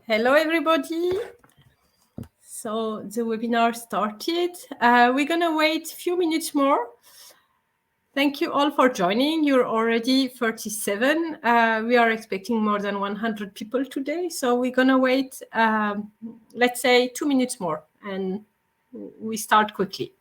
Hello, everybody. So the webinar started. We're going to wait a few minutes more. Thank you all for joining. You're already 37. We are expecting more than 100 people today. So we're going to wait, let's say, 2 minutes more, and we start quickly.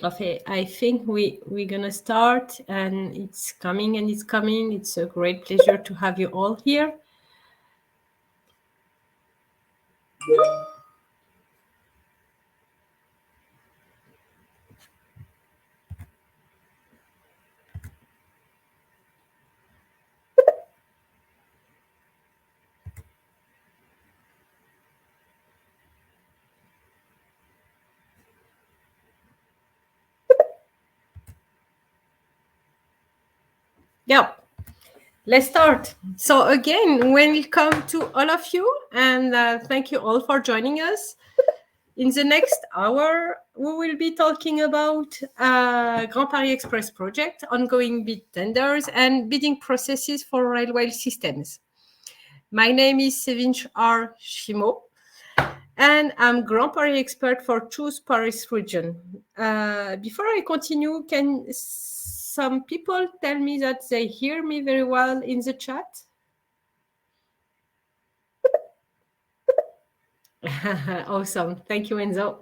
Okay, I think we're going to start, and it's coming and it's coming. It's a great pleasure to have you all here. Yeah. Let's start. So again, welcome to all of you, and thank you all for joining us. In the next hour, we will be talking about Grand Paris Express project, ongoing bid tenders, and bidding processes for railway systems. My name is Sevinch R. Shimo, and I'm Grand Paris expert for Choose Paris region. Before I continue, can some people tell me that they hear me very well in the chat? Awesome. Thank you, Enzo.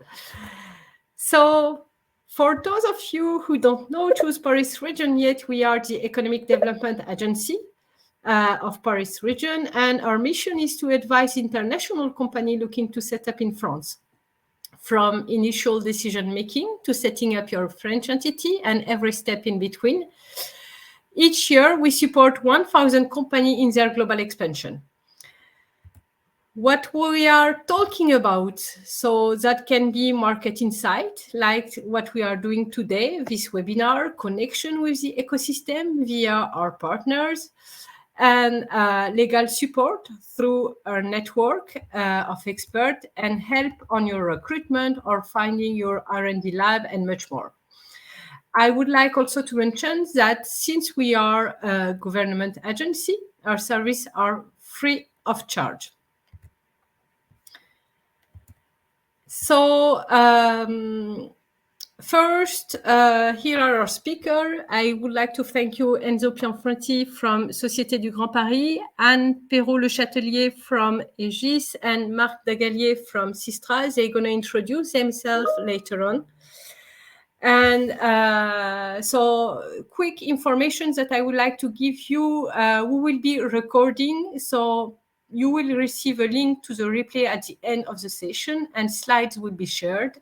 So for those of you who don't know Choose Paris Region yet, we are the Economic Development Agency of Paris Region, and our mission is to advise international companies looking to set up in France, from initial decision making to setting up your French entity and every step in between. Each year, we support 1,000 companies in their global expansion. What we are talking about, so that can be market insight, like what we are doing today, this webinar, connection with the ecosystem via our partners, and legal support through our network of experts, and help on your recruitment or finding your R&D lab, and much more. I would like also to mention that since we are a government agency, our services are free of charge. So first, here are our speakers. I would like to thank you, Enzo Pianfranti from Société du Grand Paris, Anne Perrault-Le Chatelier from Aegis, and Marc Dagalier from Sistra. They're going to introduce themselves later on. And so quick information that I would like to give you, we will be recording, so you will receive a link to the replay at the end of the session, and slides will be shared.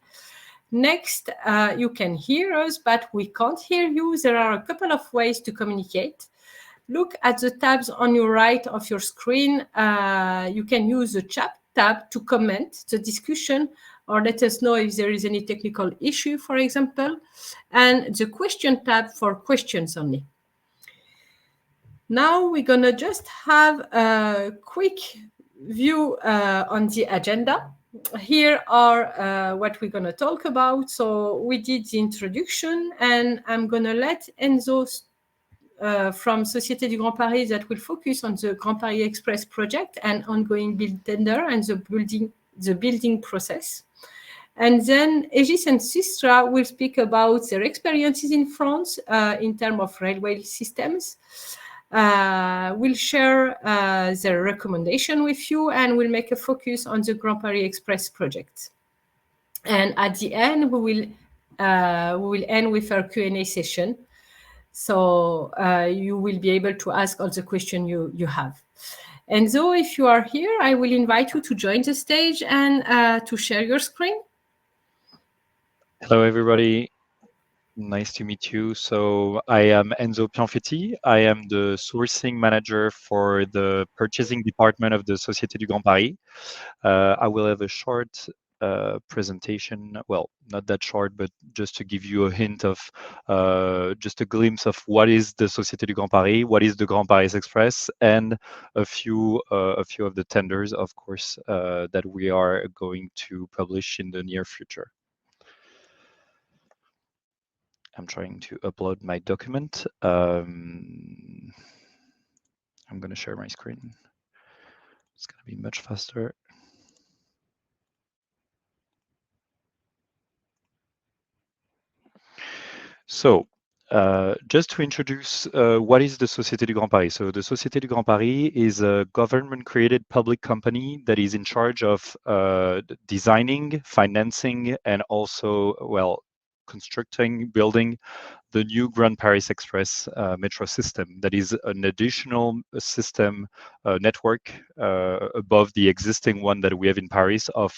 Next, you can hear us, but we can't hear you. There are a couple of ways to communicate. Look at the tabs on your right of your screen. You can use the chat tab to comment the discussion or let us know if there is any technical issue, for example, and the question tab for questions only. Now we're going to just have a quick view on the agenda. Here are what we're going to talk about. So we did the introduction, and I'm going to let Enzo from Société du Grand Paris that will focus on the Grand Paris Express project and ongoing build tender and the building process. And then Aegis and Sistra will speak about their experiences in France in terms of railway systems. will share their recommendation with you, and will make a focus on the Grand Paris Express project. And at the end, we will end with our Q&A session. So you will be able to ask all the questions you have. And so if you are here, I will invite you to join the stage and to share your screen. Hello, everybody. Nice to meet you. So I am Enzo Pianfetti. I am the sourcing manager for the purchasing department of the Société du Grand Paris. I will have a short presentation. Well, not that short, but just to give you a hint of, just a glimpse of what is the Société du Grand Paris, what is the Grand Paris Express, and a few of the tenders, of course, that we are going to publish in the near future. I'm trying to upload my document. I'm going to share my screen. It's going to be much faster. So, just to introduce what is the Société du Grand Paris. So the Société du Grand Paris is a government-created public company that is in charge of designing, financing, and also, well, constructing, building the new Grand Paris Express metro system. That is an additional system network above the existing one that we have in Paris of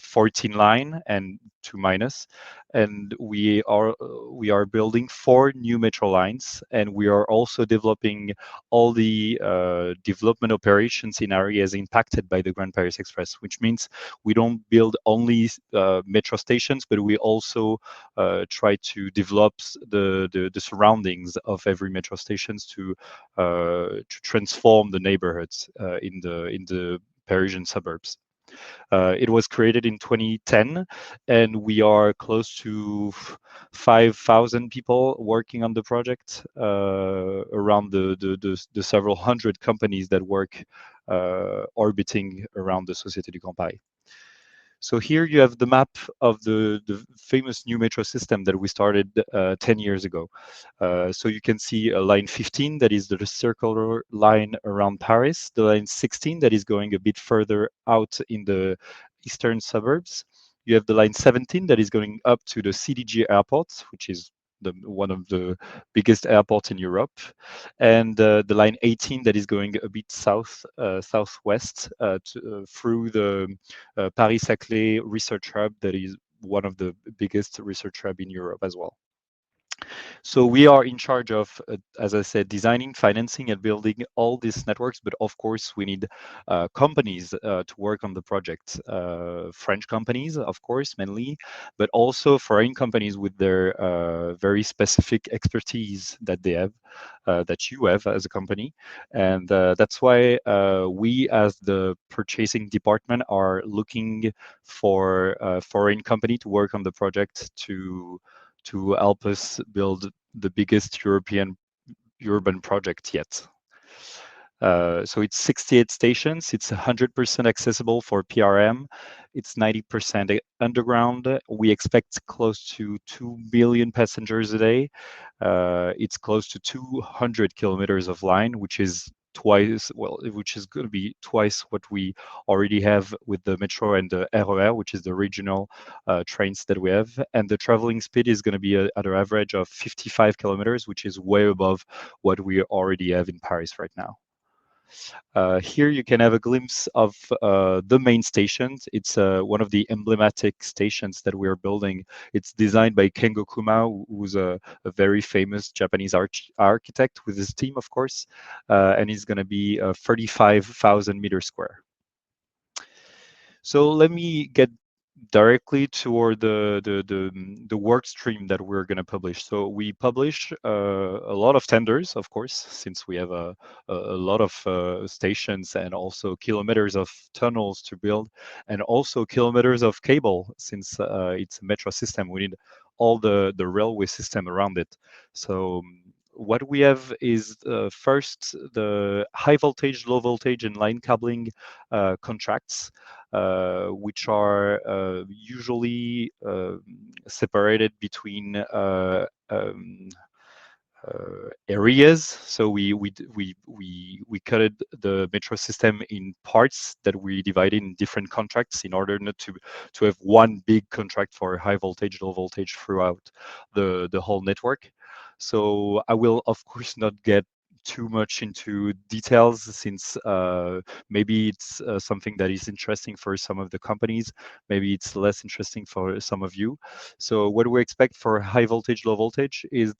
14 line and 2 minus. And we are building 4 new metro lines, and we are also developing all the development operations in areas impacted by the Grand Paris Express, which means we don't build only metro stations, but we also try to develop the surroundings of every metro stations to transform the neighborhoods in the Parisian suburbs. It was created in 2010, and we are close to 5,000 people working on the project, around the several hundred companies that work orbiting around the Société du Grand Paris. So here you have the map of the famous new metro system that we started 10 years ago. So you can see a line 15 that is the circular line around Paris, the line 16 that is going a bit further out in the eastern suburbs. You have the line 17 that is going up to the CDG airport, which is one of the biggest airports in Europe, and the line 18 that is going a bit southwest through the Paris-Saclay research hub that is one of the biggest research hub in Europe as well. So we are in charge of, as I said, designing, financing, and building all these networks. But of course, we need companies to work on the project. French companies, of course, mainly, but also foreign companies with their very specific expertise that they have, that you have as a company. And that's why we, as the purchasing department, are looking for a foreign company to work on the project to help us build the biggest European urban project yet. So it's 68 stations. It's 100% accessible for PRM. It's 90% underground. We expect close to 2 million passengers a day. It's close to 200 kilometers of line, which is which is going to be twice what we already have with the metro and the RER, which is the regional trains that we have. And the traveling speed is going to be at an average of 55 kilometers, which is way above what we already have in Paris right now. Here you can have a glimpse of the main stations. It's one of the emblematic stations that we are building. It's designed by Kengo Kuma, who's a very famous Japanese architect with his team, of course, and he's going to be 35,000 meters square. So let me get directly toward the work stream that we're going to publish. So we publish a lot of tenders, of course, since we have a lot of stations and also kilometers of tunnels to build, and also kilometers of cable, since it's a metro system. We need all the railway system around it. So what we have is first the high voltage, low voltage, and line cabling contracts, which are usually separated between areas. So we cut the metro system in parts that we divided in different contracts in order not to have one big contract for high voltage, low voltage throughout the whole network. So I will of course not get too much into details since maybe it's something that is interesting for some of the companies, maybe it's less interesting for some of you. So what we expect for high voltage, low voltage is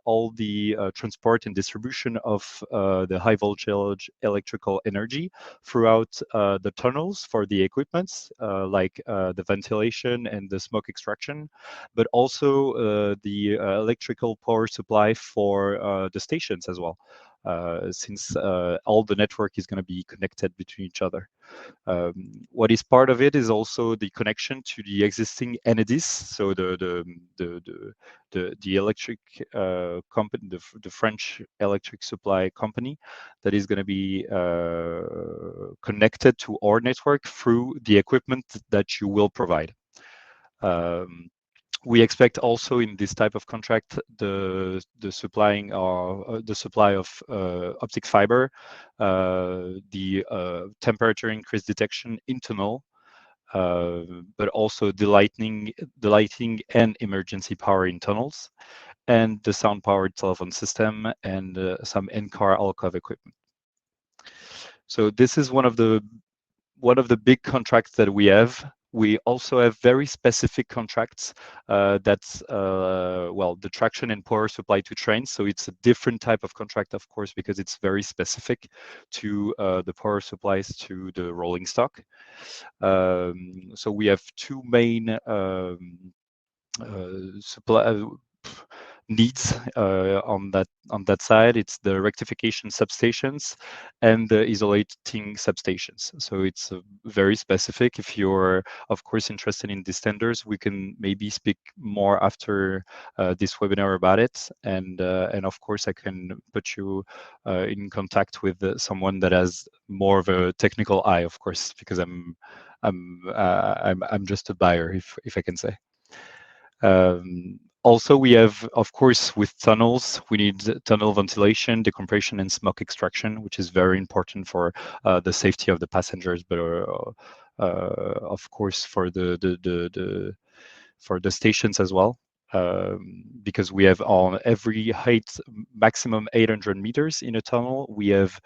all the transport and distribution of the high voltage electrical energy throughout the tunnels for the equipments, like the ventilation and the smoke extraction, but also the electrical power supply for the stations as well, since all the network is going to be connected between each other. What is part of it is also the connection to the existing Enedis, so the electric company, the French electric supply company, that is going to be connected to our network through the equipment that you will provide. We expect also in this type of contract the supplying the supply of optic fiber, the temperature increase detection in tunnel, but also the lighting and emergency power in tunnels, and the sound powered telephone system and some in-car alcove equipment. So this is one of the big contracts that we have. We also have very specific contracts that's well, the traction and power supply to trains. So it's a different type of contract, of course, because it's very specific to the power supplies to the rolling stock. So we have two main supply needs on that side. It's the rectification substations and the isolating substations. So it's very specific. If you're of course interested in these tenders, we can maybe speak more after this webinar about it, and of course I can put you in contact with someone that has more of a technical eye, of course, because I'm just a buyer, if I can say. Also, we have, of course, with tunnels, we need tunnel ventilation, decompression, and smoke extraction, which is very important for the safety of the passengers, but of course for for the stations as well. Because we have on every height maximum 800 meters in a tunnel, we have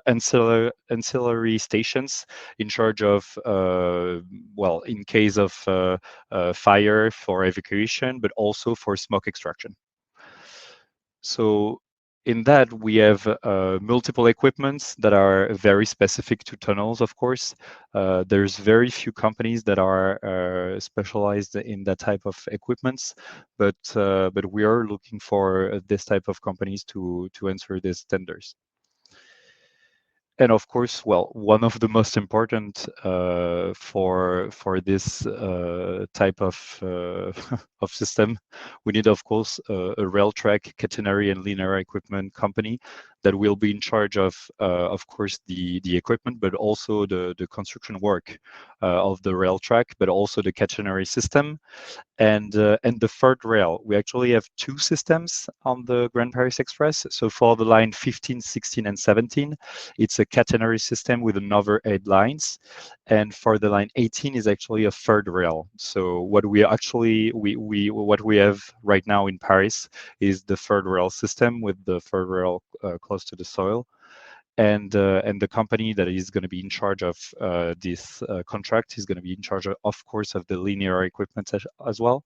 ancillary stations in charge of, well, in case of fire, for evacuation, but also for smoke extraction. So in that, we have multiple equipments that are very specific to tunnels, of course. There's very few companies that are specialized in that type of equipments, but we are looking for this type of companies to answer these tenders. And of course, well, one of the most important for this type of of system, we need, of course, a rail track, catenary, and linear equipment company that will be in charge of course, the equipment, but also the construction work of the rail track, but also the catenary system and the third rail. We actually have two systems on the Grand Paris Express. So for the line 15, 16, and 17, it's a catenary system with another 8 lines. And for the line 18 is actually a third rail. So what we actually, what we have right now in Paris is the third rail system with the third rail close to the soil. And the company that is going to be in charge of this contract is going to be in charge of course, of the linear equipment as well.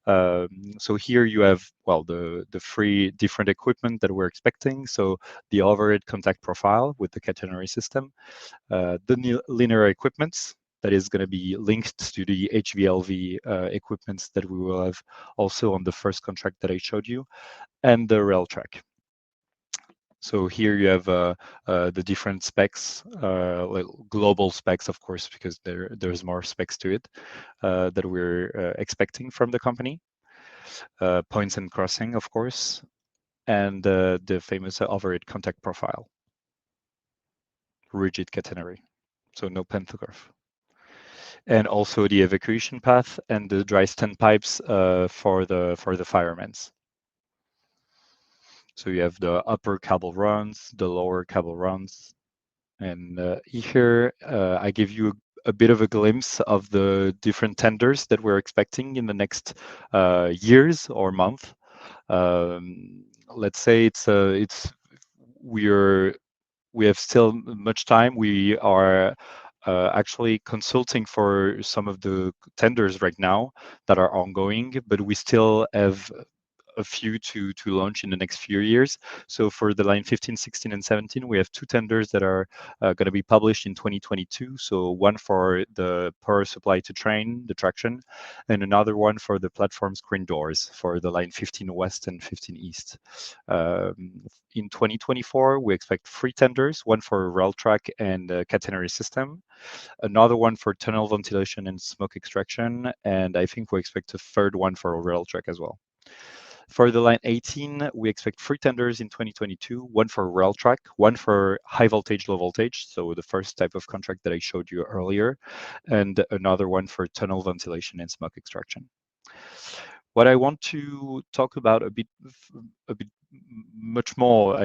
So here you have, well, the three different equipment that we're expecting. So the overhead contact profile with the catenary system, the linear equipments that is going to be linked to the HVLV equipments that we will have also on the first contract that I showed you, and the rail track. So here you have the different specs, like global specs, of course, because there's more specs to it that we're expecting from the company. Points and crossing, of course, and the famous overhead contact profile, rigid catenary, so no pantograph. And also the evacuation path and the dry stand pipes for the firemen. So you have the upper cable runs, the lower cable runs, and here I give you a bit of a glimpse of the different tenders that we're expecting in the next years or month. Um, let's say it's we're we have still much time. We are actually consulting for some of the tenders right now that are ongoing, but we still have a few to launch in the next few years. So for the line 15, 16, and 17, we have two tenders that are going to be published in 2022. So one for the power supply to train, the traction, and another one for the platform screen doors for the line 15 West and 15 East. In 2024, we expect three tenders, one for rail track and catenary system, another one for tunnel ventilation and smoke extraction, and I think we expect a third one for rail track as well. For the line 18, we expect three tenders in 2022, one for rail track, one for high voltage, low voltage, so the first type of contract that I showed you earlier, and another one for tunnel ventilation and smoke extraction. What I want to talk about a bit much more,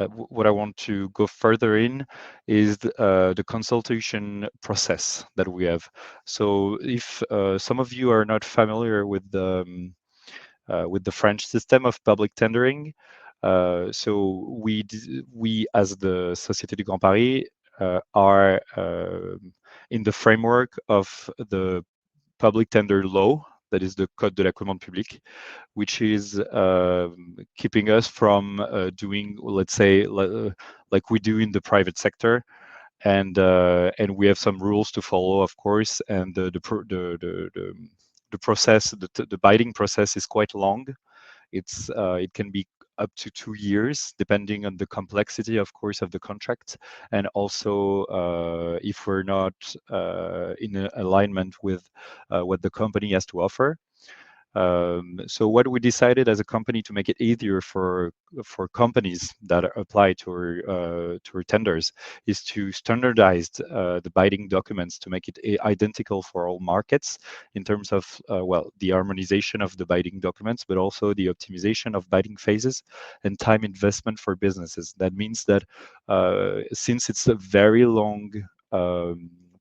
what I want to go further in is the consultation process that we have. So if some of you are not familiar with the French system of public tendering. So we, as the Société du Grand Paris, are in the framework of the public tender law, that is the Code de la commande publique, which is keeping us from doing, let's say, like we do in the private sector, and we have some rules to follow, of course, and the process, the bidding process is quite long. It can be up to 2 years, depending on the complexity, of course, of the contract, and also if we're not in alignment with what the company has to offer. So what we decided as a company to make it easier for companies that apply to our tenders is to standardize the bidding documents to make it identical for all markets in terms of well, the harmonization of the bidding documents, but also the optimization of bidding phases and time investment for businesses. That means that since it's a very long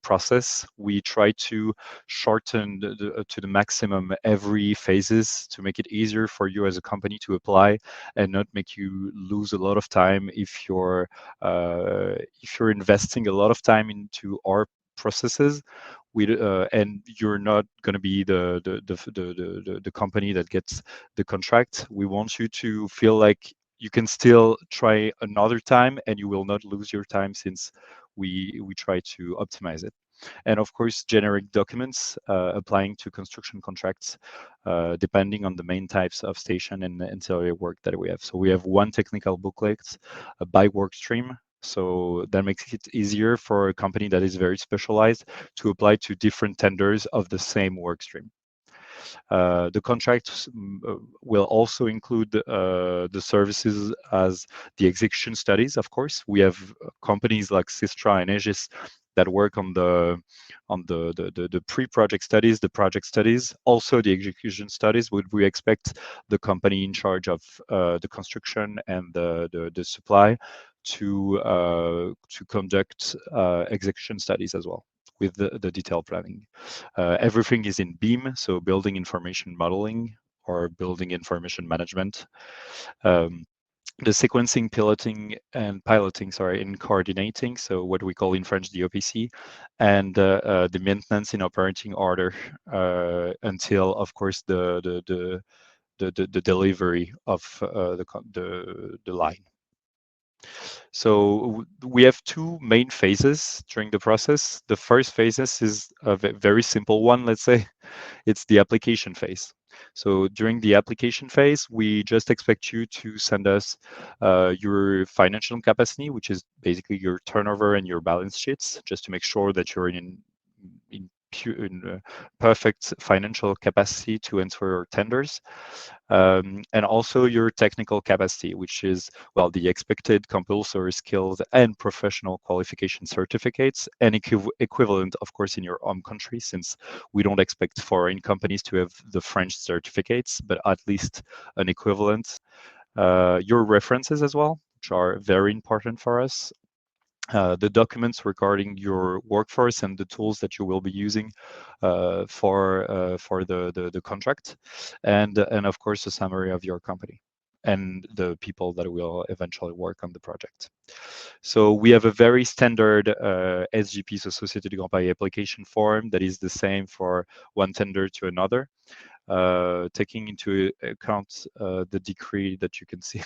process, we try to shorten to the maximum every phases to make it easier for you as a company to apply and not make you lose a lot of time if you're investing a lot of time into our processes. And you're not going to be the company that gets the contract. We want you to feel like you can still try another time and you will not lose your time, since we try to optimize it. And of course, generic documents applying to construction contracts, depending on the main types of station and ancillary work that we have. So we have one technical booklet by work stream. So that makes it easier for a company that is very specialized to apply to different tenders of the same work stream. The contract will also include the services as the execution studies. Of course, we have companies like Sistra and Aegis that work on the pre-project studies, the project studies, also the execution studies. Would we expect the company in charge of the construction and the supply to conduct execution studies as well with the detailed planning. Everything is in BIM, so building information modeling or building information management. The sequencing, piloting, sorry, in coordinating, so what we call in French the OPC, and the maintenance in operating order until, of course, the delivery of the line. So we have two main phases during the process. The first phases is a very simple one, let's say. It's the application phase. So during the application phase, we just expect you to send us your financial capacity, which is basically your turnover and your balance sheets, just to make sure that you're in perfect financial capacity to enter tenders, and also your technical capacity, which is, well, the expected compulsory skills and professional qualification certificates, and equivalent, of course, in your home country, since we don't expect foreign companies to have the French certificates, but at least an equivalent. your references as well, which are very important for us. The documents regarding your workforce and the tools that you will be using for the contract, and of course a summary of your company and the people that will eventually work on the project. So we have a very standard SGP, so Société du Grand Paris application form, that is the same for one tender to another. Taking into account the decree that you can see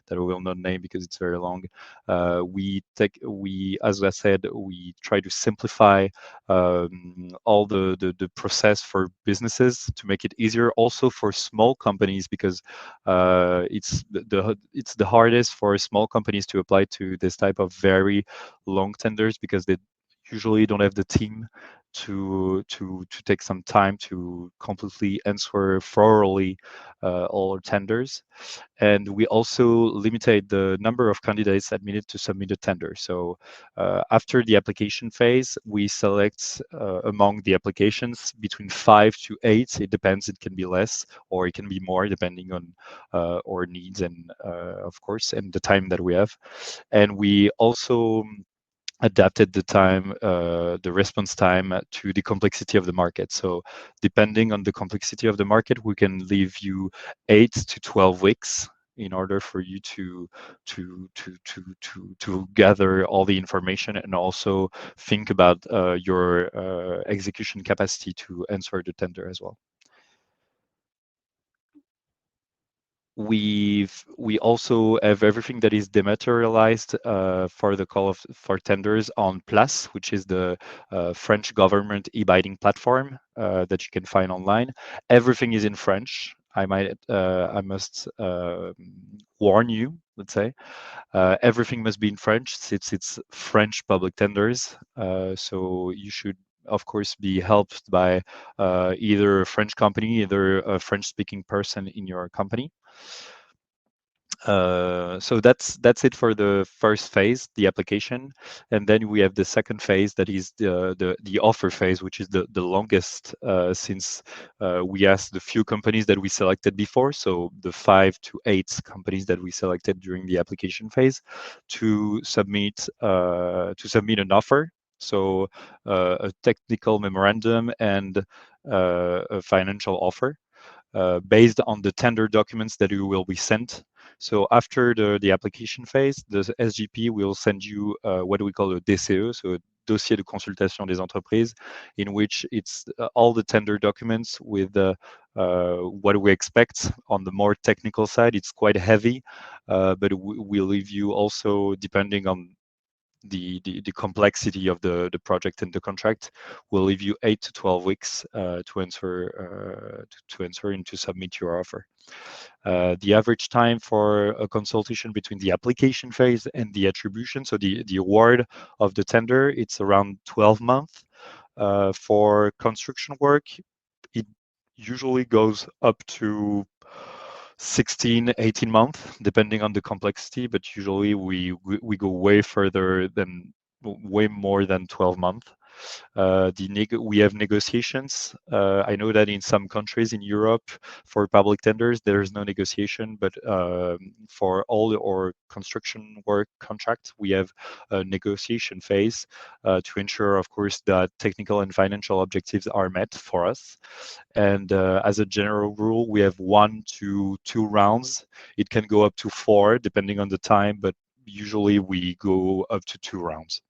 that we will not name because it's very long. As I said, we try to simplify all the process for businesses to make it easier, also for small companies, because it's the hardest for small companies to apply to this type of very long tenders, because they usually don't have the team to take some time to completely answer thoroughly all our tenders. And we also limited the number of candidates admitted to submit a tender. So after the application phase, we select among the applications between 5 to 8. It depends. It can be less or it can be more depending on our needs and of course, and the time that we have. And we also adapted the response time to the complexity of the market. So depending on the complexity of the market, we can leave you 8 to 12 weeks in order for you to gather all the information and also think about your execution capacity to answer the tender as well. We also have everything that is dematerialized for the call for tenders on Place, which is the French government e-bidding platform that you can find online. Everything is in French. I must warn you, let's say. Everything must be in French since it's French public tenders. So you should, of course, be helped by either a French company, either a French-speaking person in your company. So that's it for the first phase, the application, and then we have the second phase, that is the offer phase, which is the longest since we asked the few companies that we selected before, so the 5 to 8 companies that we selected during the application phase, to submit an offer. So a technical memorandum and a financial offer. Based on the tender documents that you will be sent. So after the application phase, the SGP will send you what we call a DCE, so a dossier de consultation des entreprises, in which it's all the tender documents with what we expect on the more technical side. It's quite heavy, but we'll leave you also, depending on the complexity of the project and the contract, will leave you 8 to 12 weeks to answer and to submit your offer. The average time for a consultation between the application phase and the attribution, so the award of the tender, it's around 12 months. For construction work, it usually goes up to 16, 18 months, depending on the complexity, but usually we go way more than 12 months. We have negotiations. I know that in some countries in Europe, for public tenders, there is no negotiation, but for all our construction work contracts, we have a negotiation phase to ensure, of course, that technical and financial objectives are met for us. And as a general rule, we have 1 to 2 rounds. It can go up to 4, depending on the time, but usually we go up to 2 rounds.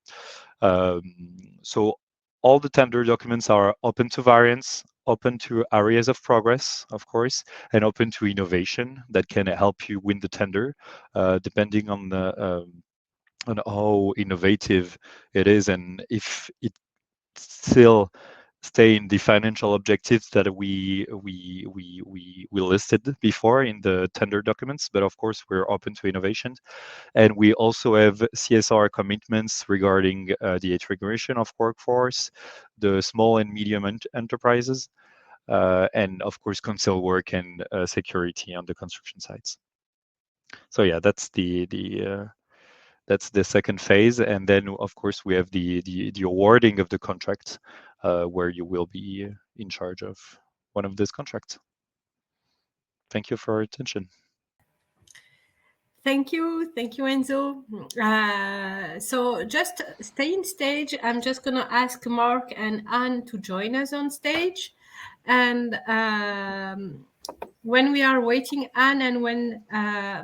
So all the tender documents are open to variance, open to areas of progress, of course, and open to innovation that can help you win the tender, depending on how innovative it is, and if it still stay in the financial objectives that we listed before in the tender documents. But of course, we're open to innovation. And we also have CSR commitments regarding the integration of workforce, the small and medium enterprises, and of course, console work and security on the construction sites. So yeah, that's the second phase, and then of course we have the awarding of the contract, where you will be in charge of one of these contracts. Thank you for your attention. Thank you, Enzo. So just stay in stage. I'm just gonna ask Mark and Anne to join us on stage, and when we are waiting, Anne, and when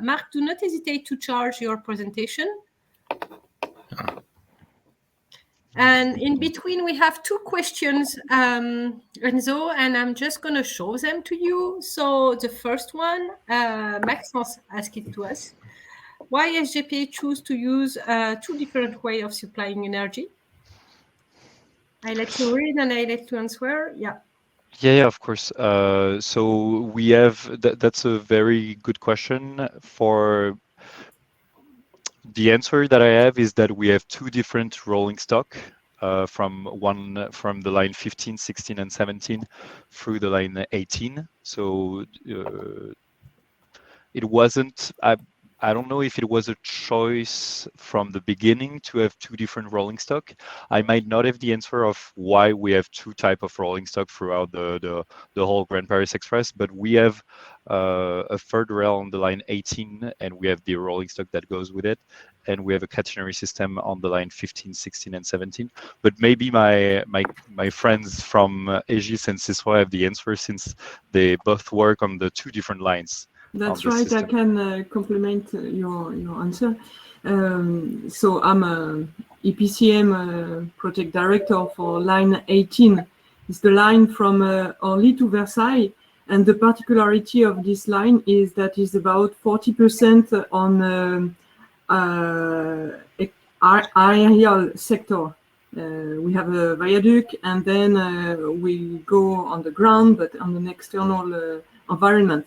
Mark, do not hesitate to charge your presentation. And in between, we have two questions, Renzo, and I'm just going to show them to you. So the first one, Maxence asked it to us. Why SGPA choose to use two different ways of supplying energy? I let you read and I let you answer. Yeah. Yeah, of course. So we have that's a very good question. For the answer that I have is that we have two different rolling stock from the line 15, 16, and 17 through the line 18. So it wasn't. I don't know if it was a choice from the beginning to have two different rolling stock. I might not have the answer of why we have two type of rolling stock throughout the whole Grand Paris Express, but we have a third rail on the line 18, and we have the rolling stock that goes with it, and we have a catenary system on the line 15, 16, and 17. But maybe my friends from Aegis and Cisco have the answer, since they both work on the two different lines. That's right. System. I can complement your answer. So I'm a EPCM project director for line 18. It's the line from Orly to Versailles, and the particularity of this line is that it's about 40% on aerial sector. We have a viaduct, and then we go on the ground, but on an external environment.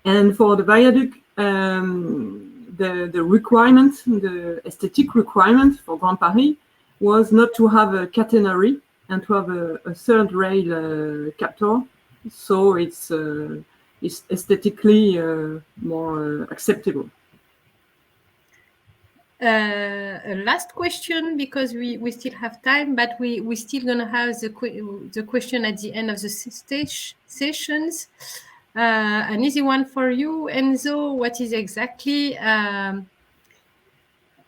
And for the viaduct, the requirement, the aesthetic requirement for Grand Paris was not to have a catenary and to have a third rail captor. So it's aesthetically more acceptable. Last question, because we still have time, but we still gonna have the question at the end of the sessions. An easy one for you, Enzo. What is exactly under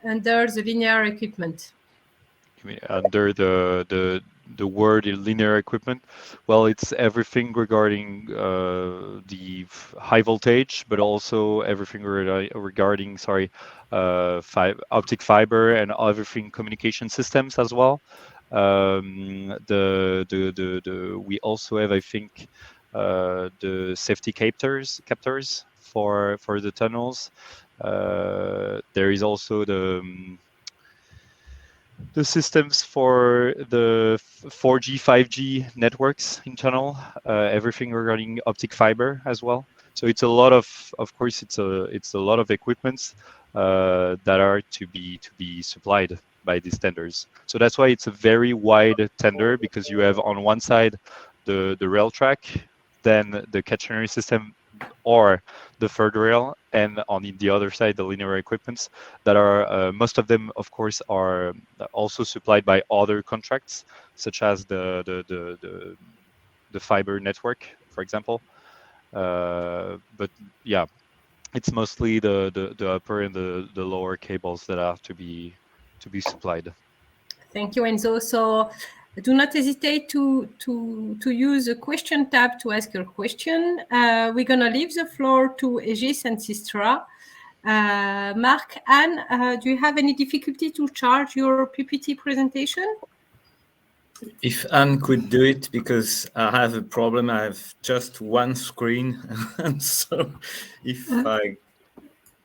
the linear equipment? You mean under the word linear equipment? Well, it's everything regarding the high voltage, but also everything regarding optic fiber and everything communication systems as well. We also have, I think, the safety captors for the tunnels. There is also the systems for the 4G, 5G networks in tunnel, everything regarding optic fiber as well. So it's a lot of course, it's a lot of equipments that are to be supplied by these tenders. So that's why it's a very wide tender, because you have on one side the rail track, then the catenary system or the third rail, and on the other side the linear equipments that are most of them, of course, are also supplied by other contracts, such as the fiber network, for example. But yeah, it's mostly the upper and the lower cables that have to be supplied. Thank you, Enzo. So do not hesitate to use the question tab to ask your question. We're going to leave the floor to Aegis and Sistra. Mark, Anne, do you have any difficulty to charge your PPT presentation? If Anne could do it, because I have a problem. I have just one screen. And so if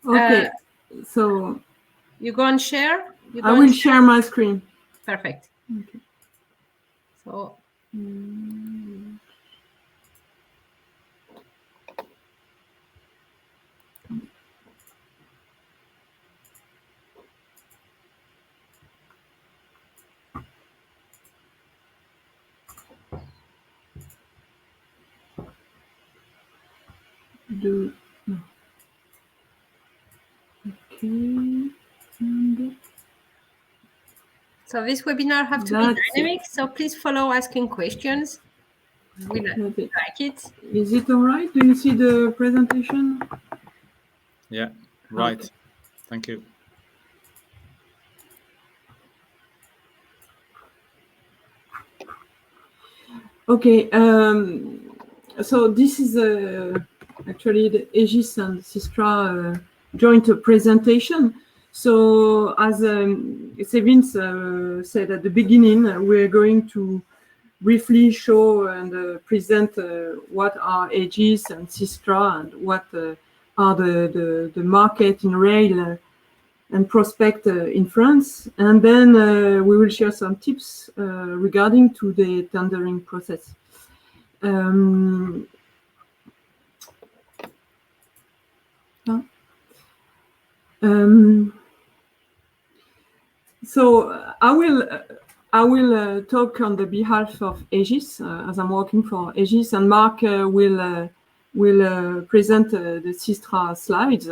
Okay, so... You go and share? I will share my screen. Perfect. Okay. So... Okay. So this webinar have to be dynamic, so please follow asking questions. We like it. Is it all right? Do you see the presentation? Yeah. Right. Okay. Thank you. Okay. So this is actually the Aegis and Sistra joint presentation. So as Sevins said at the beginning, we're going to briefly show and present what are Aegis and Sistra and what are the market in rail and prospect in France. And then we will share some tips regarding to the tendering process. So I will talk on the behalf of Aegis as I'm working for Aegis, and Mark will present the Sistra slides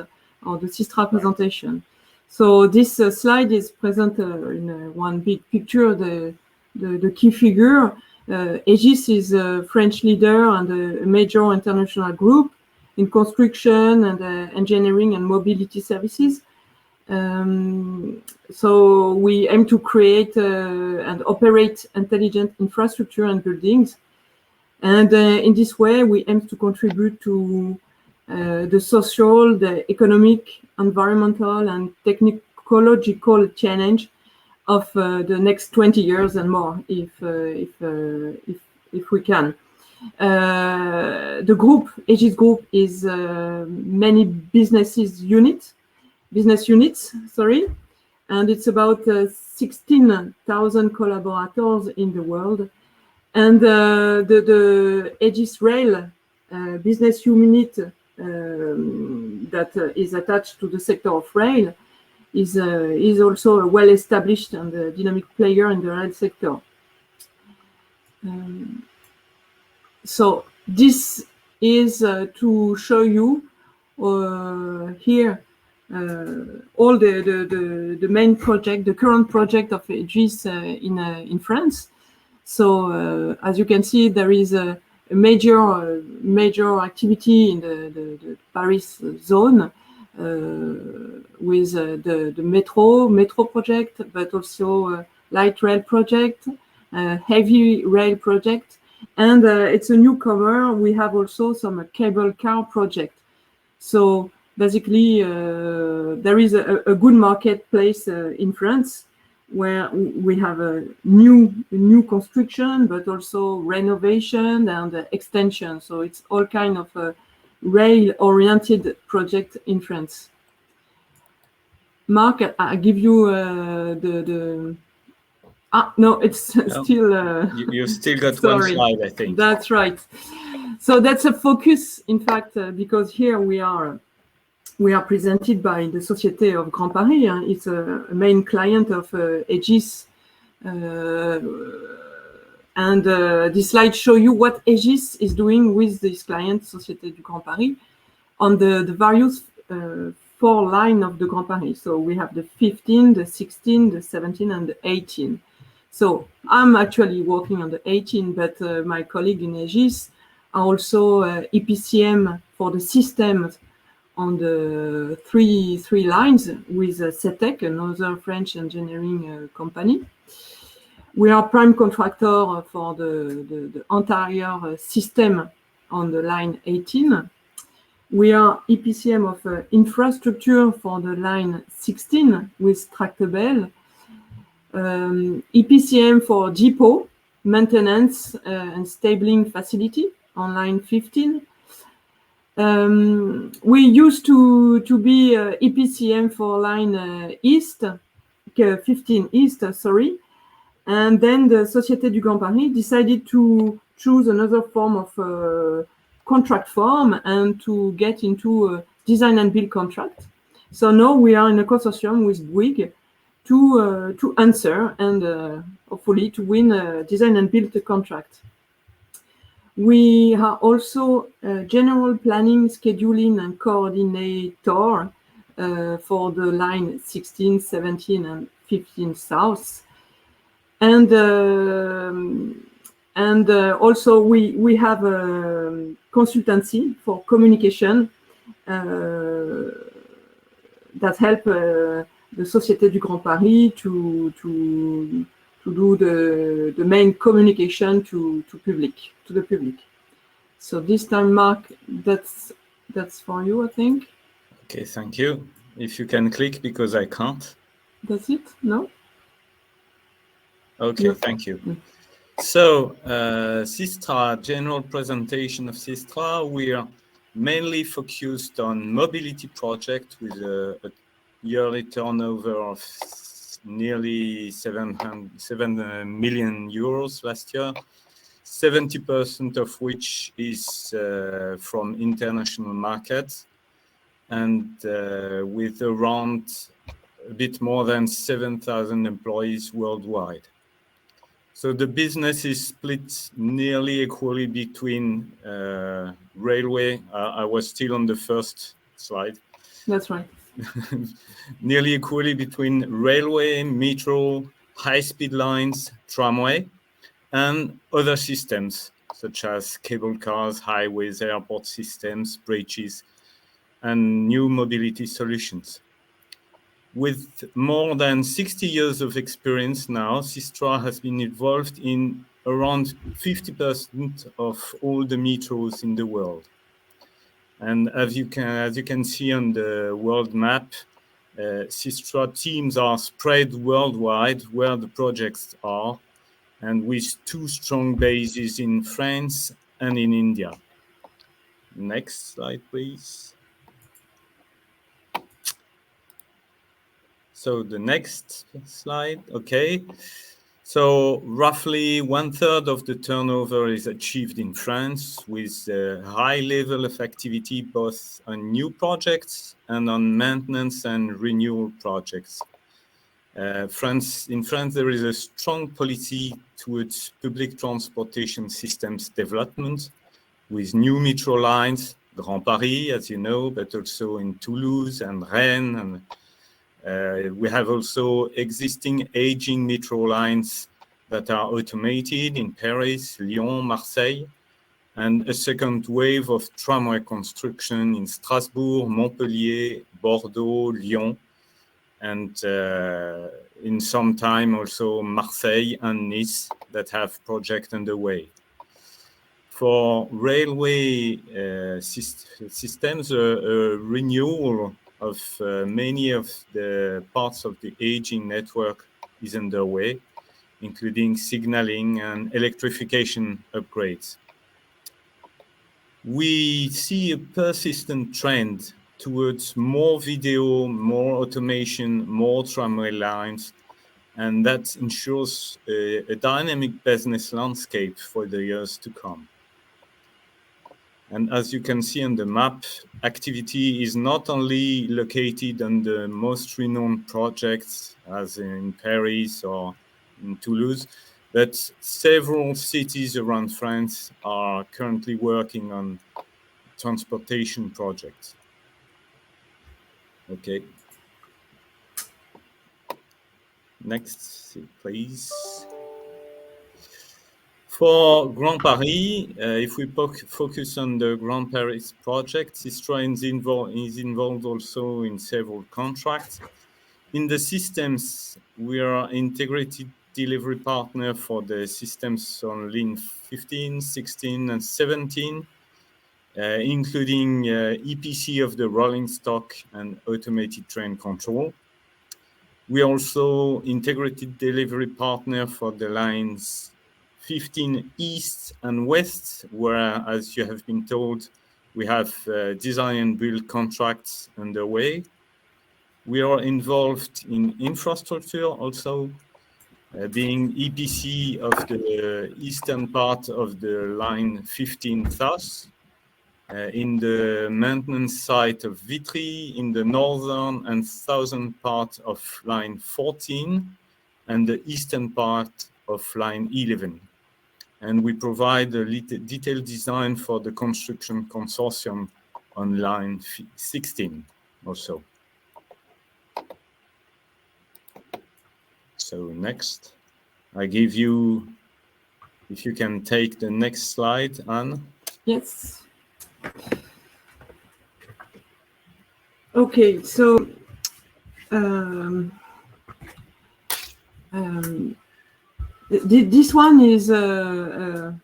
or the Sistra presentation. So this slide is present in one big picture. The key figure. Aegis is a French leader and a major international group in construction and engineering and mobility services. So we aim to create and operate intelligent infrastructure and buildings. And in this way, we aim to contribute to the social, the economic, environmental, and technological challenge of the next 20 years and more, if we can. The group, Aegis Group, is many business units, and it's about 16,000 collaborators in the world. And the Aegis Rail business unit that is attached to the sector of rail is also a well-established and a dynamic player in the rail sector. So this is to show you here all the main project, the current project of Aegis in France. So as you can see, there is a major activity in the Paris zone with the metro project, but also light rail project, heavy rail project, and it's a newcomer. We have also some cable car project. So basically, there is a good marketplace in France where we have a new construction, but also renovation and extension. So it's all kind of rail-oriented project in France. Mark, I give you the. No, it's No, still. you still got sorry. one slide, I think. That's right. So that's a focus, in fact, because here we are presented by the Société of Grand Paris. It's a main client of Aegis. And this slide shows you what Aegis is doing with this client, Société du Grand Paris, on the various 4 lines of the Grand Paris. So we have the 15, the 16, the 17, and the 18. So I'm actually working on the 18, but my colleague in Aegis are also EPCM for the systems on the three lines with CETEC, another French engineering company. We are prime contractor for the entire system on the line 18. We are EPCM of infrastructure for the line 16 with Tractebel. EPCM for depot, maintenance and stabling facility on line 15. We used to be EPCM for line East, 15 East, sorry. And then the Société du Grand Paris decided to choose another form of contract form and to get into a design and build contract. So now we are in a consortium with Bouygues to answer and hopefully to win a design and build contract. We are also general planning, scheduling, and coordinator for the line 16, 17, and 15 South. And also we have a consultancy for communication that help the Société du Grand Paris to do the main communication to the public. So this time, Mark, that's for you, I think. Okay, thank you. If you can click, because I can't. That's it? No? Okay, No. thank you. So, Sistra, general presentation of Sistra, we are mainly focused on mobility project with a yearly turnover of nearly 7 million euros last year, 70% of which is from international markets, and with around a bit more than 7,000 employees worldwide. So the business is split nearly equally between railway. I was still on the first slide. That's right. Nearly equally between railway, metro, high-speed lines, tramway, and other systems such as cable cars, highways, airport systems, bridges, and new mobility solutions. With more than 60 years of experience now, Sistra has been involved in around 50% of all the metros in the world. And as you can see on the world map, Sistra teams are spread worldwide where the projects are, and with 2 strong bases in France and in India. Next slide, please. So the next slide, okay. So roughly 1/3 of the turnover is achieved in France with a high level of activity both on new projects and on maintenance and renewal projects. In France, there is a strong policy towards public transportation systems development with new metro lines, Grand Paris, as you know, but also in Toulouse and Rennes. And we have also existing aging metro lines that are automated in Paris, Lyon, Marseille, and a second wave of tramway construction in Strasbourg, Montpellier, Bordeaux, Lyon, and in some time also Marseille and Nice that have projects underway. For railway systems, a renewal of many of the parts of the aging network is underway, including signaling and electrification upgrades. We see a persistent trend towards more video, more automation, more tramway lines, and that ensures a dynamic business landscape for the years to come. And as you can see on the map, activity is not only located on the most renowned projects, as in Paris or in Toulouse, but several cities around France are currently working on transportation projects. Okay. Next, please. For Grand Paris, if we focus on the Grand Paris project, Sistra is involved also in several contracts. In the systems, we are integrated delivery partner for the systems on line 15, 16, and 17, including EPC of the rolling stock and automated train control. We also integrated delivery partner for the lines 15 east and west, where, as you have been told, we have design and build contracts underway. We are involved in infrastructure also, being EPC of the eastern part of the line 15 south, in the maintenance site of Vitry, in the northern and southern part of line 14, and the eastern part of line 11. And we provide a detailed design for the construction consortium on line 16 also. So next, I give you, if you can take the next slide, Anne. Yes. Okay, so this one is a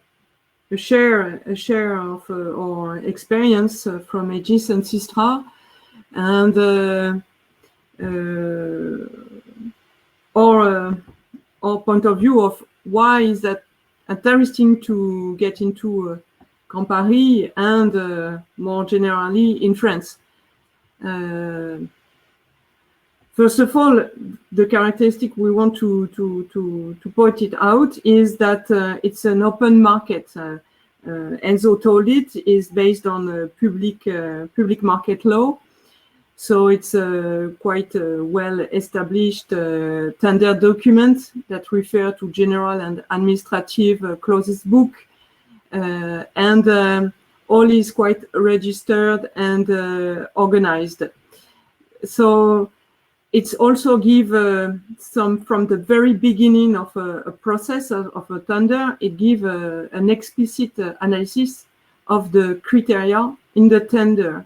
share of our experience from Aegis and Sistra, and our point of view of why is that interesting to get into Grand Paris and more generally in France. First of all, the characteristic we want to point it out is that it's an open market. Enzo told it is based on public market law. So it's a quite well-established tender document that refer to general and administrative clauses book, and all is quite registered and organized. So it's also give some, from the very beginning of a process of a tender, it give an explicit analysis of the criteria in the tender.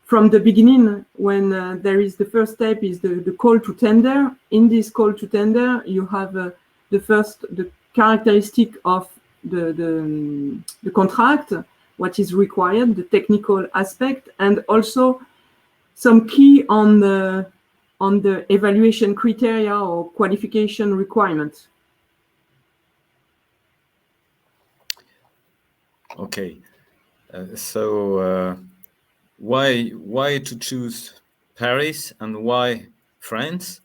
From the beginning, when there is the first step is the call to tender. In this call to tender, you have the characteristic of the contract, what is required, the technical aspect, and also some key on the evaluation criteria or qualification requirements. Okay, why to choose Paris and why France?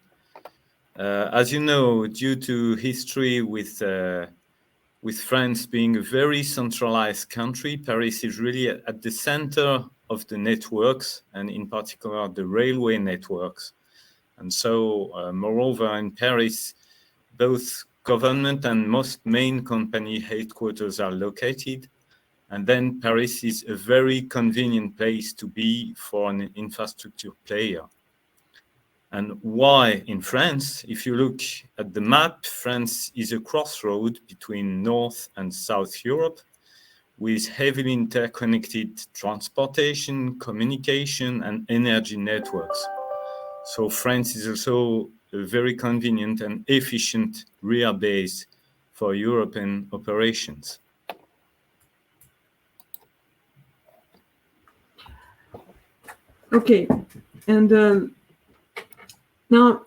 As you know, due to history with France being a very centralized country, Paris is really at the center of the networks, and in particular the railway networks. And so, moreover, in Paris, both government and most main company headquarters are located. And then Paris is a very convenient place to be for an infrastructure player. And why in France? If you look at the map, France is a crossroad between North and South Europe, with heavily interconnected transportation, communication, and energy networks. So France is also a very convenient and efficient rear base for European operations. Okay, and now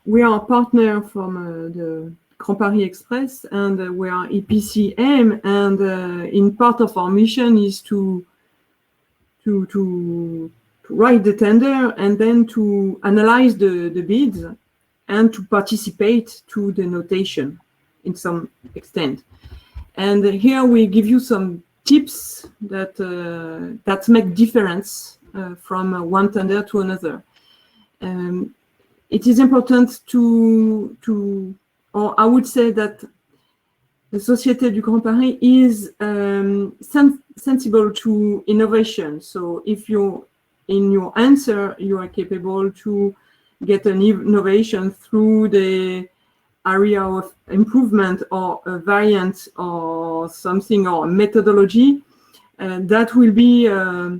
we are a partner from the Grand Paris Express, and we are EPCM, and in part of our mission is to write the tender and then to analyze the bids and to participate to the notation in some extent. And here we give you some tips that make difference from one tender to another. It is important or I would say that the Société du Grand Paris is sensible to innovation. So if in your answer, you are capable to get an innovation through the area of improvement or a variant or something or methodology, that will be a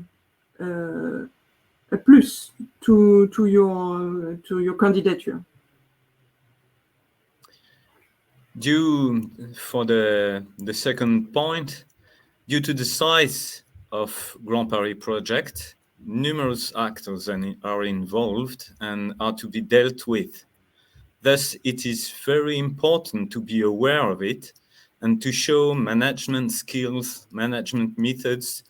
plus to your candidature. For the second point, due to the size of Grand Paris project, numerous actors are involved and are to be dealt with. Thus, it is very important to be aware of it and to show management skills, management methods,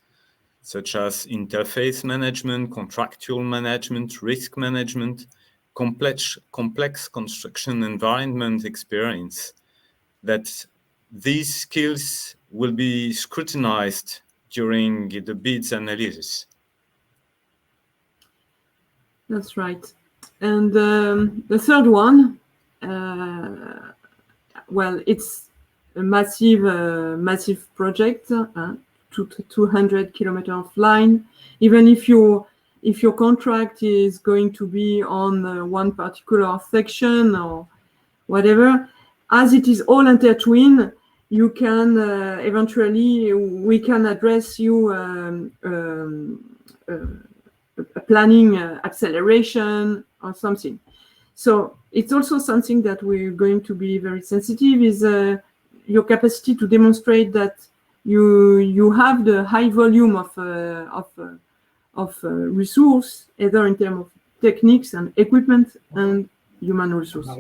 such as interface management, contractual management, risk management, complex construction environment experience, that these skills will be scrutinized during the bids analysis. That's right. And the third one, well, it's a massive project, 200 kilometers of line. Even if your contract is going to be on one particular section or whatever, as it is all intertwined, you can eventually we can address you a planning acceleration or something. So it's also something that we're going to be very sensitive is your capacity to demonstrate that you have the high volume of resource, either in terms of techniques and equipment and human resources.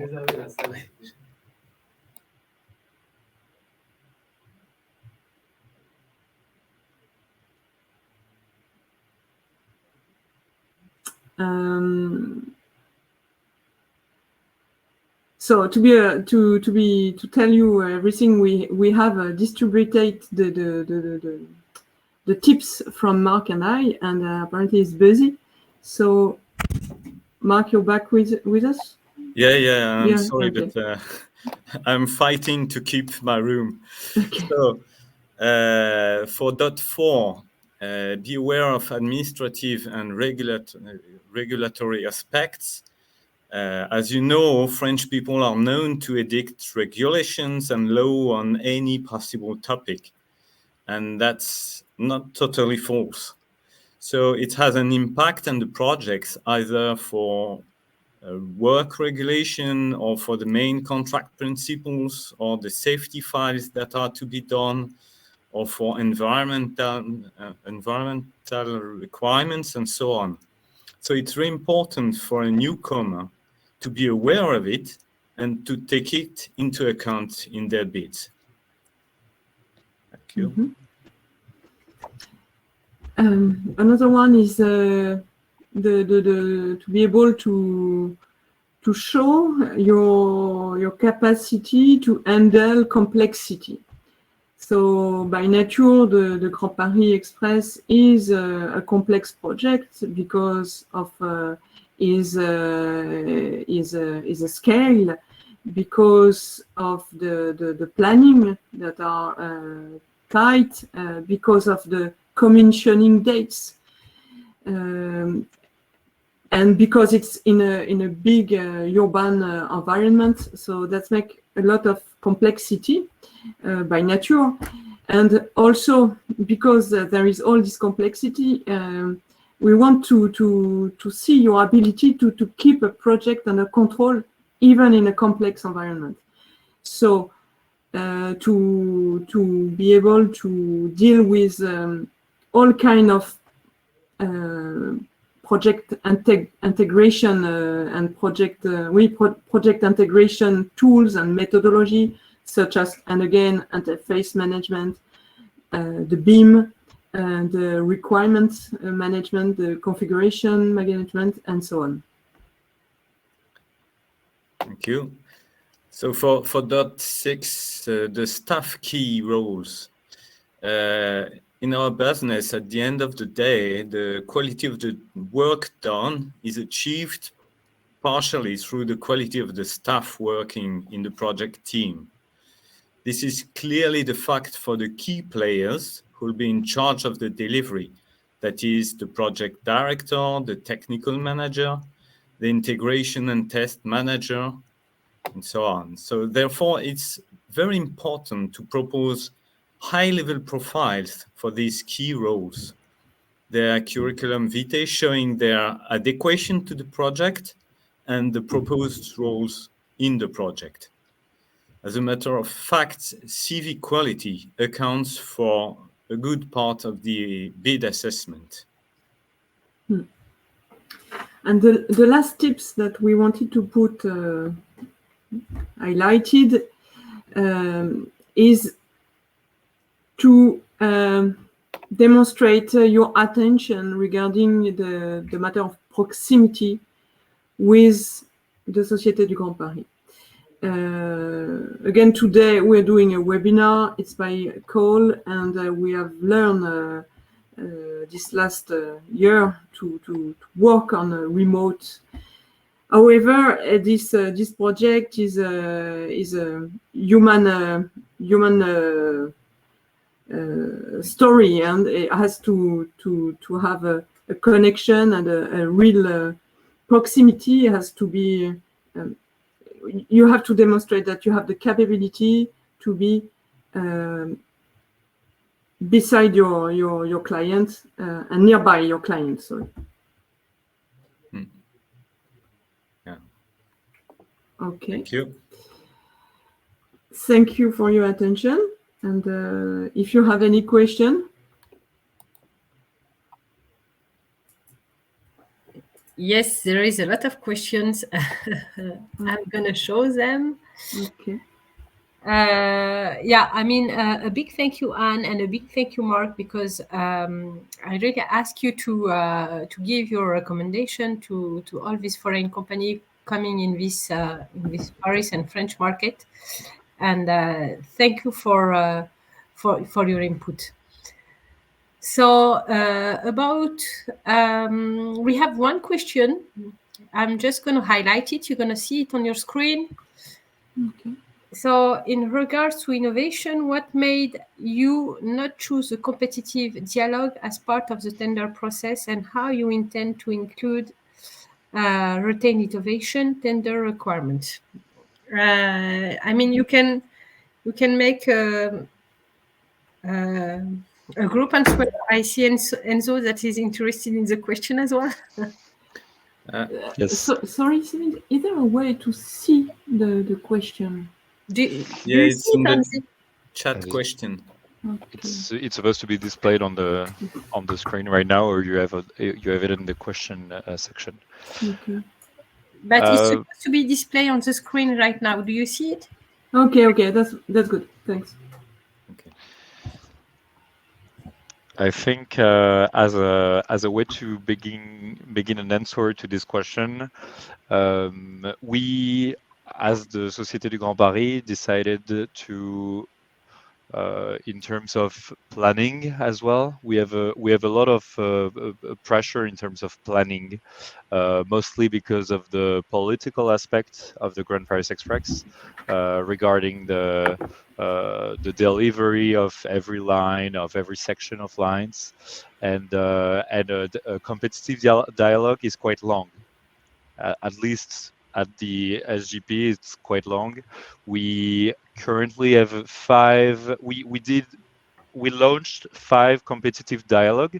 So to tell you everything, we have distributed the tips from Mark and I, and apparently he's busy. So Mark, you're back with us? Yeah. I'm Yeah, sorry, okay. but I'm fighting to keep my room. Okay. So for dot 4, be aware of administrative and regulatory aspects. As you know, French people are known to enact regulations and law on any possible topic, and that's not totally false. So it has an impact on the projects, either for work regulation or for the main contract principles or the safety files that are to be done, or for environmental requirements and so on. So it's very important for a newcomer to be aware of it and to take it into account in their bids. Thank you. Mm-hmm. Another one is to be able to show your capacity to handle complexity. So by nature, the Grand Paris Express is a complex project because of is a scale, because of the planning that are tight, because of the commissioning dates, and because it's in a big urban environment. So that makes a lot of complexity by nature, and also because there is all this complexity, we want to see your ability to keep a project under control even in a complex environment. So to be able to deal with all kind of project integration and project integration tools and methodology, such as, and again, interface management, the BIM, the requirements management, the configuration management, and so on. Thank you. So for dot 6, the staff key roles. In our business, at the end of the day, the quality of the work done is achieved partially through the quality of the staff working in the project team. This is clearly the fact for the key players who will be in charge of the delivery. That is the project director, the technical manager, the integration and test manager, and so on. So therefore, it's very important to propose high-level profiles for these key roles. Their curriculum vitae showing their adequation to the project and the proposed roles in the project. As a matter of fact, CV quality accounts for a good part of the bid assessment. And the last tips that we wanted to put highlighted is to demonstrate your attention regarding the matter of proximity with the Société du Grand Paris. Again, today we're doing a webinar. It's by call, and we have learned this last year to work on a remote. However, this project is a human story, and it has to have a connection and a real proximity. It has to be. You have to demonstrate that you have the capability to be beside your client and nearby your client. Sorry. Okay. Thank you. Thank you for your attention. And if you have any question, Yes, there is a lot of questions. I'm gonna show them. okay. Yeah, I mean, a big thank you, Anne, and a big thank you, Mark, because I really ask you to give your recommendation to all these foreign company coming in this Paris and French market, and thank you for your input. So about we have one question. I'm just going to highlight it. You're going to see it on your screen. Okay. So, in regards to innovation, what made you not choose a competitive dialogue as part of the tender process, and how you intend to include retain innovation tender requirements? I mean, you can make a group answer. I see Enzo that is interested in the question as well. Yes. Sorry, Céline, is there a way to see the question? Do Yeah, you it's see in it on the chat question. Okay. It's supposed to be displayed on the screen right now, or you have it in the question section. Okay. But it's supposed to be displayed on the screen right now. Do you see it? Okay. That's good. Thanks. Okay. I think as a way to begin an answer to this question, we, as the Société du Grand Paris, decided to, in terms of planning as well, we have a lot of pressure in terms of planning, mostly because of the political aspect of the Grand Paris Express, regarding the delivery of every line, of every section of lines, and a competitive dialogue is quite long. At least at the SGP, it's quite long. We currently have we launched 5 competitive dialogue.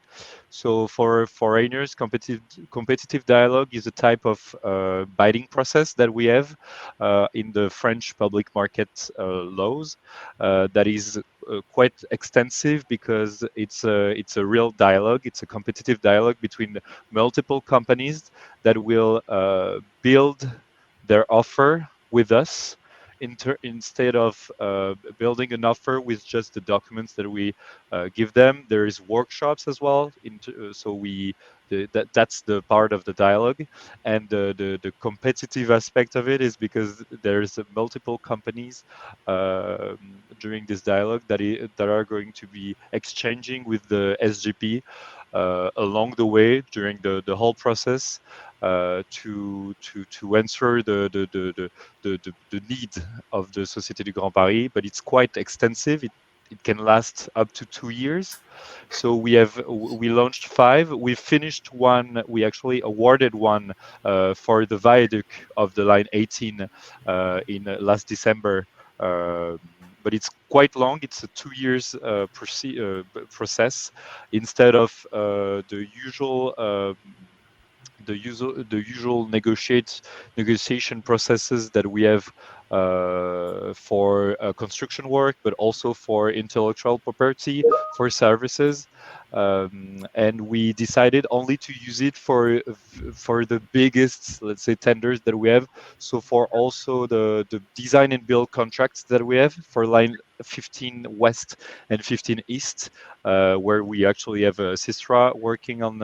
So for foreigners, competitive dialogue is a type of bidding process that we have in the French public market laws that is quite extensive, because it's a real dialogue. It's a competitive dialogue between multiple companies that will build their offer with us, instead of building an offer with just the documents that we give them. There is workshops as well. So that's the part of the dialogue, and the competitive aspect of it is because there's multiple companies during this dialogue that are going to be exchanging with the SGP along the way during the whole process, to answer the need of the Société du Grand Paris, but it's quite extensive. It can last up to 2 years. So we launched 5. We finished one. We actually awarded one for the viaduct of the line 18 in last December. But it's quite long. It's a 2 years process, instead of the usual negotiation processes that we have for construction work, but also for intellectual property, for services. And we decided only to use it for the biggest, let's say, tenders that we have. So for also the design and build contracts that we have for line 15 West and 15 East, where we actually have a Sistra working on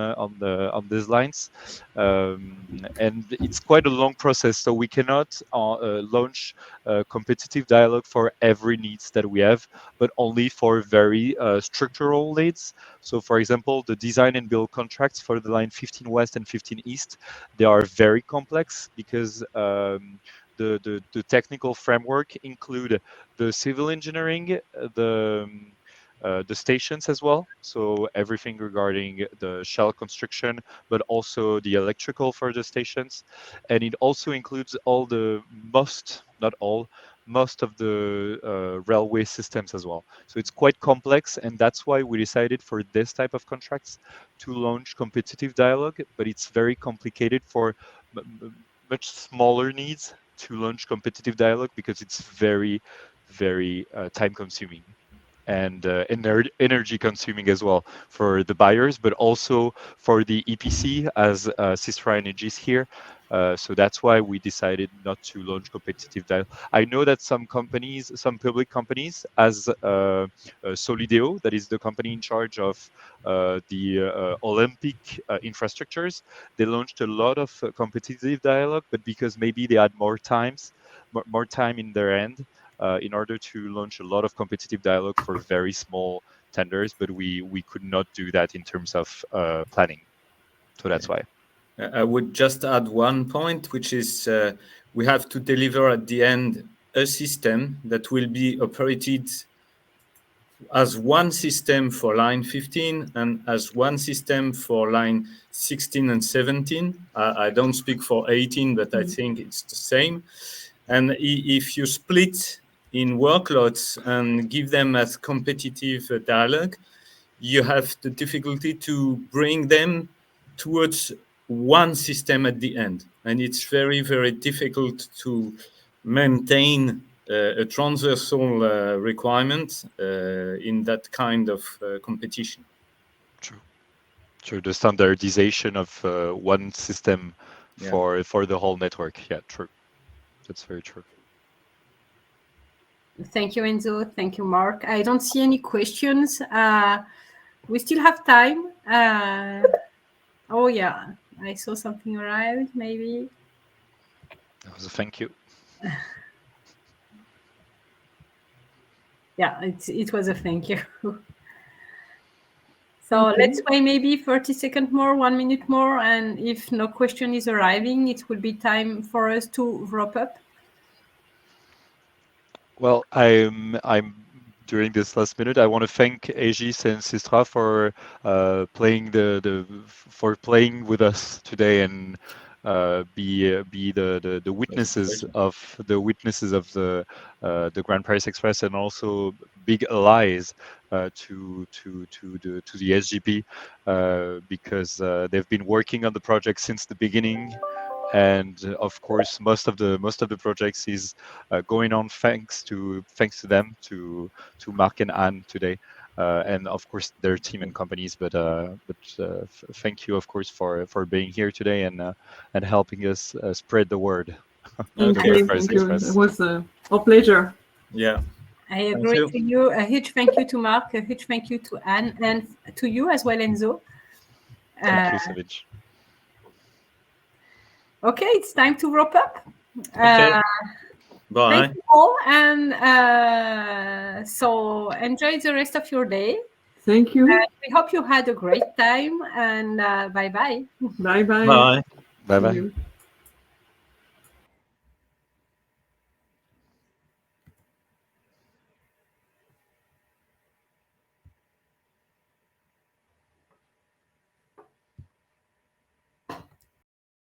these lines. And it's quite a long process, so we cannot launch a competitive dialogue for every needs that we have, but only for very structural needs. So for example, the design and build contracts for the line 15 West and 15 East, they are very complex, because the technical framework include the civil engineering, the stations as well. So everything regarding the shell construction, but also the electrical for the stations. And it also includes not all, most of the railway systems as well. So it's quite complex, and that's why we decided for this type of contracts to launch competitive dialogue, but it's very complicated for much smaller needs to launch competitive dialogue because it's very, very time consuming and energy consuming as well for the buyers, but also for the EPC as Sistra Energy is here. So that's why we decided not to launch competitive dialogue. I know that some companies, some public companies, as Solideo, that is the company in charge of the Olympic infrastructures, they launched a lot of competitive dialogue, but because maybe they had more time in their end, in order to launch a lot of competitive dialogue for very small tenders, but we could not do that in terms of planning. So that's why. I would just add one point, which is we have to deliver at the end a system that will be operated as one system for line 15 and as one system for line 16 and 17. I don't speak for 18, but I think it's the same. And if you split in workloads and give them as competitive dialogue, you have the difficulty to bring them towards one system at the end. And it's very, very difficult to maintain a transversal requirement in that kind of competition. True. True. The standardization of one system for the whole network. Yeah, true. That's very true. Thank you, Enzo. Thank you, Mark. I don't see any questions. We still have time. Oh, yeah. I saw something arrive, maybe. That was a thank you. Yeah, it was a thank you. So let's wait maybe 30 seconds more, 1 minute more. And if no question is arriving, it will be time for us to wrap up. Well, I'm during this last minute. I want to thank Aegis and Sistra for playing for playing with us today and be the witnesses of the Grand Paris Express and also big allies to the SGP because they've been working on the project since the beginning. And of course, most of the projects is going on thanks to them, to Mark and Anne today, and of course their team and companies. But thank you, of course, for being here today and helping us spread the word. Thank you. It was our pleasure. Yeah. I agree to you. A huge thank you to Mark, a huge thank you to Anne, and to you as well, Enzo. Thank you, Savage. Okay, it's time to wrap up. Okay. Bye. Thank you all, and so enjoy the rest of your day. Thank you. We hope you had a great time, and bye-bye. Bye-bye. Bye. Bye-bye.